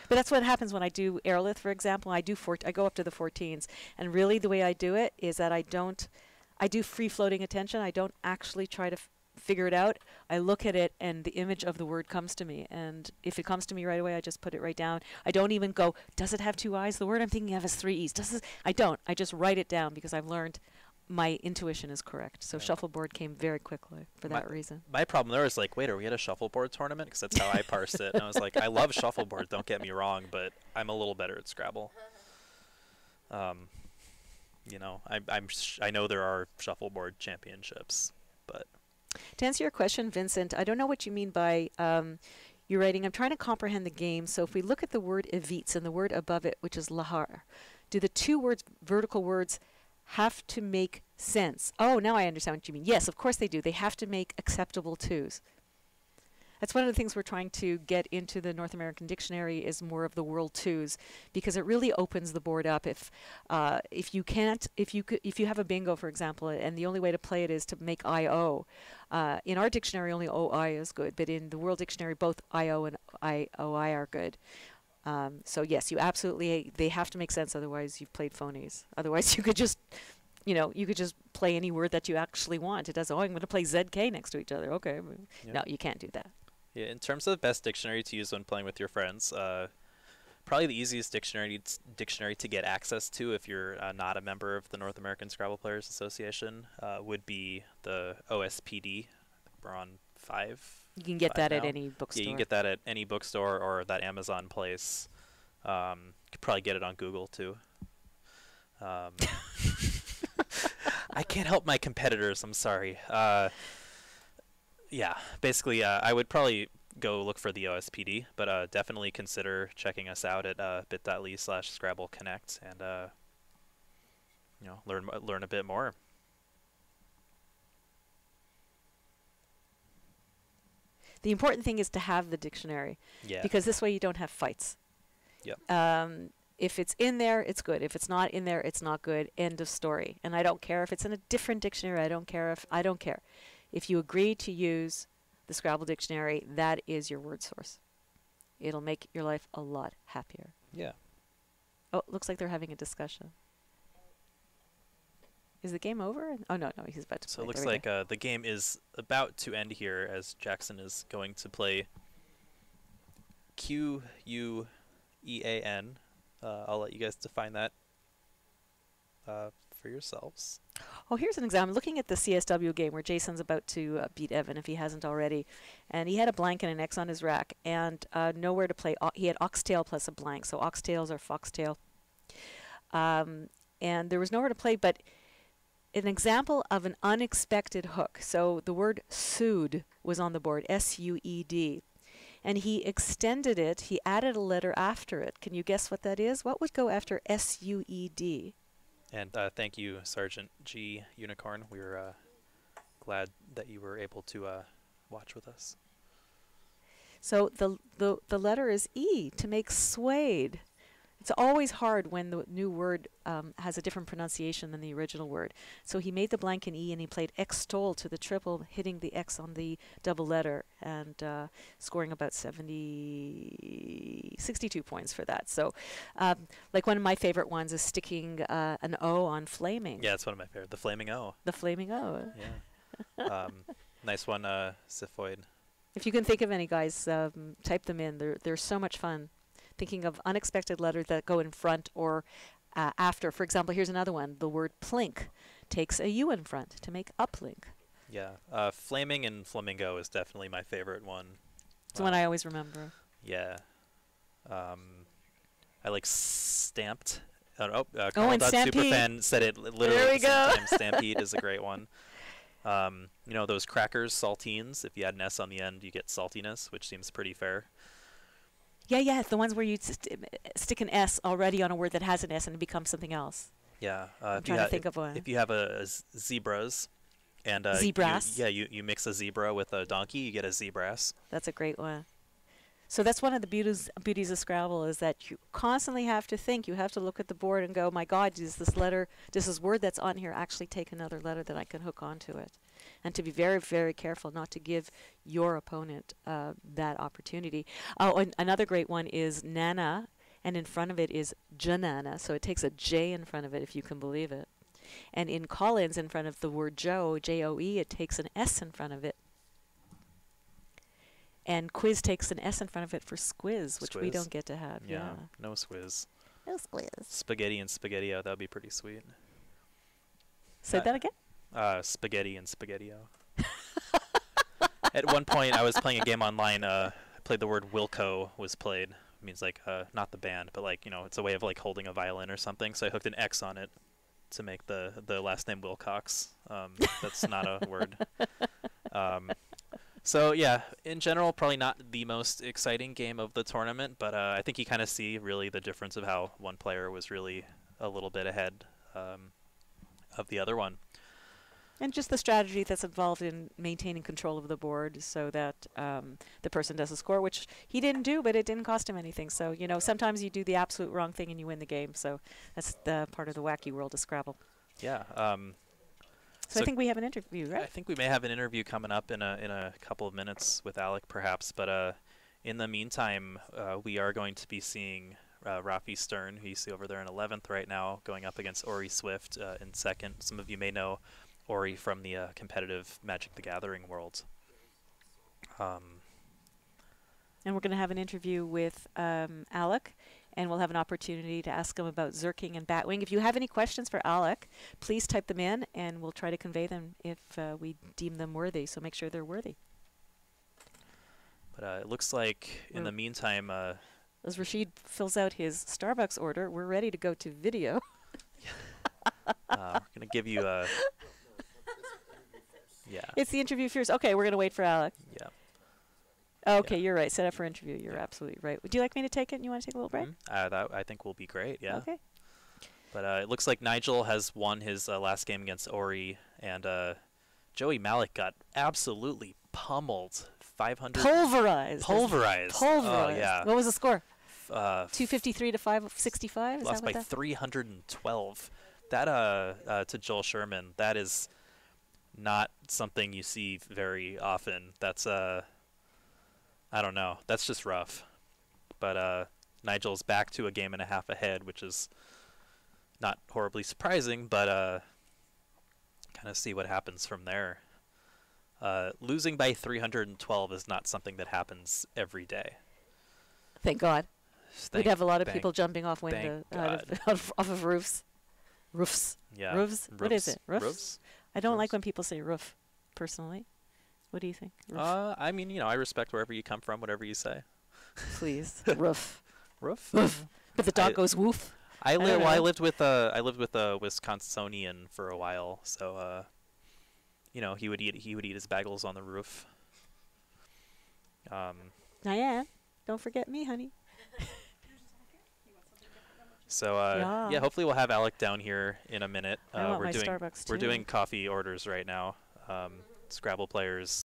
But that's what happens when I do Aerolith, for example. I go up to the 14s, and really the way I do it is that I do free-floating attention. I don't actually try to figure it out. I look at it, and the image of the word comes to me. And if it comes to me right away, I just put it right down. I don't even go, does it have 2 I's? The word I'm thinking of has 3 E's. I don't. I just write it down because I've learned my intuition is correct. So shuffleboard came very quickly for that reason. My problem there was like, wait, are we at a shuffleboard tournament? Because that's how I parsed it. And I was like, I love shuffleboard, don't get me wrong, but I'm a little better at Scrabble. You know, I know there are shuffleboard championships, but to answer your question, Vincent, I don't know what you mean by you're writing. I'm trying to comprehend the game. So if we look at the word evits and the word above it, which is lahar, do the 2 words, vertical words, have to make sense? Oh, now I understand what you mean. Yes, of course they do. They have to make acceptable 2s. That's one of the things we're trying to get into the North American Dictionary is more of the world 2s, because it really opens the board up. If you have a bingo, for example, and the only way to play it is to make IO. In our dictionary, only OI is good, but in the World Dictionary, both IO and OI are good. So yes, they have to make sense. Otherwise, you've played phonies. Otherwise, you could just play any word that you actually want. It does. Oh, I'm going to play ZK next to each other. Okay, no, you can't do that. Yeah, in terms of the best dictionary to use when playing with your friends, probably the easiest dictionary to get access to if you're not a member of the North American Scrabble Players Association would be the OSPD. We're on 5. You can get that now. at any bookstore. Yeah, you can get that at any bookstore or that Amazon place. You could probably get it on Google too. I can't help my competitors. I'm sorry. Yeah, basically, I would probably go look for the OSPD, but definitely consider checking us out at bit.ly/Scrabble Connect and learn a bit more. The important thing is to have the dictionary, because this way you don't have fights. Yep. If it's in there, it's good. If it's not in there, it's not good. End of story. And I don't care if it's in a different dictionary. I don't care. If you agree to use the Scrabble dictionary, that is your word source. It'll make your life a lot happier. Yeah. Oh, it looks like they're having a discussion. Is the game over? Oh, no, he's about to play. So it looks like the game is about to end here as Jackson is going to play Quean. I'll let you guys define that for yourselves. Oh, here's an example. I'm looking at the CSW game where Jason's about to beat Evan if he hasn't already. And he had a blank and an X on his rack and nowhere to play. He had oxtail plus a blank. So oxtails are foxtail. And there was nowhere to play, but an example of an unexpected hook. So the word sued was on the board, S-U-E-D. And he extended it. He added a letter after it. Can you guess what that is? What would go after S-U-E-D? And thank you, Sergeant G. Unicorn. We were glad that you were able to watch with us. So the letter is E, to make suede. It's always hard when the new word has a different pronunciation than the original word. So he made the blank an E and he played extol to the triple, hitting the X on the double letter and scoring about 62 points for that. So like one of my favorite ones is sticking an O on flaming. Yeah, it's one of my favorite. The Flaming O. The flaming O. Yeah. Nice one, Syphoid. If you can think of any, guys, type them in. They're so much fun. Thinking of unexpected letters that go in front or after. For example, here's another one. The word plink takes a U in front to make uplink. Yeah. Flaming and Flamingo is definitely my favorite one. It's the one I always remember. Yeah. I like Stamped. And Carl.Superfan Stampede. said it literally There we at the go. same time. Stampede is a great one. You know, those crackers, saltines, if you add an S on the end, you get saltiness, which seems pretty fair. Yeah, the ones where you stick an S already on a word that has an S and it becomes something else. Yeah. I'm trying to think of one. If you have zebras, and Zebras? you mix a zebra with a donkey, you get a zebras. That's a great one. So that's one of the beauties of Scrabble is that you constantly have to think. You have to look at the board and go, my God, does this word that's on here actually take another letter that I can hook onto it? And to be very, very careful not to give your opponent that opportunity. Oh, and another great one is Nana, and in front of it is Janana, so it takes a J in front of it, if you can believe it. And in Collins, in front of the word Joe, J-O-E, it takes an S in front of it. And Quiz takes an S in front of it for squiz, which we don't get to have. Yeah, no squiz. No squiz. Spaghetti and Spaghetti-O, that would be pretty sweet. Say that again? Spaghetti and Spaghetti-O. At one point, I was playing a game online. I played the word Wilco was played. It means like not the band, but like it's a way of like holding a violin or something. So I hooked an X on it to make the last name Wilcox. That's not a word. So yeah, in general, probably not the most exciting game of the tournament, but I think you kind of see really the difference of how one player was really a little bit ahead of the other one. And just the strategy that's involved in maintaining control of the board so that the person doesn't score, which he didn't do, but it didn't cost him anything. So, sometimes you do the absolute wrong thing and you win the game. So that's the part of the wacky world of Scrabble. Yeah. So I think we have an interview, right? I think we may have an interview coming up in a couple of minutes with Alec, perhaps. But in the meantime, we are going to be seeing Rafi Stern, who you see over there in 11th right now, going up against Ori Swift in 2nd. Some of you may know Ori from the competitive Magic the Gathering world. And we're going to have an interview with Alec, and we'll have an opportunity to ask him about Zerking and Batwing. If you have any questions for Alec, please type them in, and we'll try to convey them if we deem them worthy. So make sure they're worthy. But it looks like in the meantime... as Rashid fills out his Starbucks order, we're ready to go to video. we're going to give you a... Yeah. It's the interview first. Okay, we're going to wait for Alec. Yeah. Okay, you're right. Set up for interview. You're absolutely right. Would you like me to take it? You want to take a little break? That I think will be great, yeah. Okay. But it looks like Nigel has won his last game against Ori, and Joey Malik got absolutely pummeled. 500... Pulverized. Pulverized. Oh, yeah. What was the score? 253 to 565. Is lost that what by that? 312. That to Joel Sherman, that is not something you see very often. That's I don't know. That's just rough. But Nigel's back to a game and a half ahead, which is not horribly surprising, but kind of see what happens from there. Losing by 312 is not something that happens every day. Thank God. We'd have a lot of people thank- jumping off window God. off of roofs. Roofs. Yeah. Roofs. What is it? Roofs. Roofs? I don't like Roofs. when people say roof. Personally, what do you think? Roof. I mean, I respect wherever you come from, whatever you say. Please. Roof. Roof. Woof. But the dog I- goes woof. I don't lived. Well, know. I lived with a Wisconsinian for a while, so he would eat his bagels on the roof. Diane, don't forget me, honey. So Yeah. yeah, hopefully we'll have Alec down here in a minute. I want we're my doing Starbucks we're too. doing coffee orders right now. Scrabble players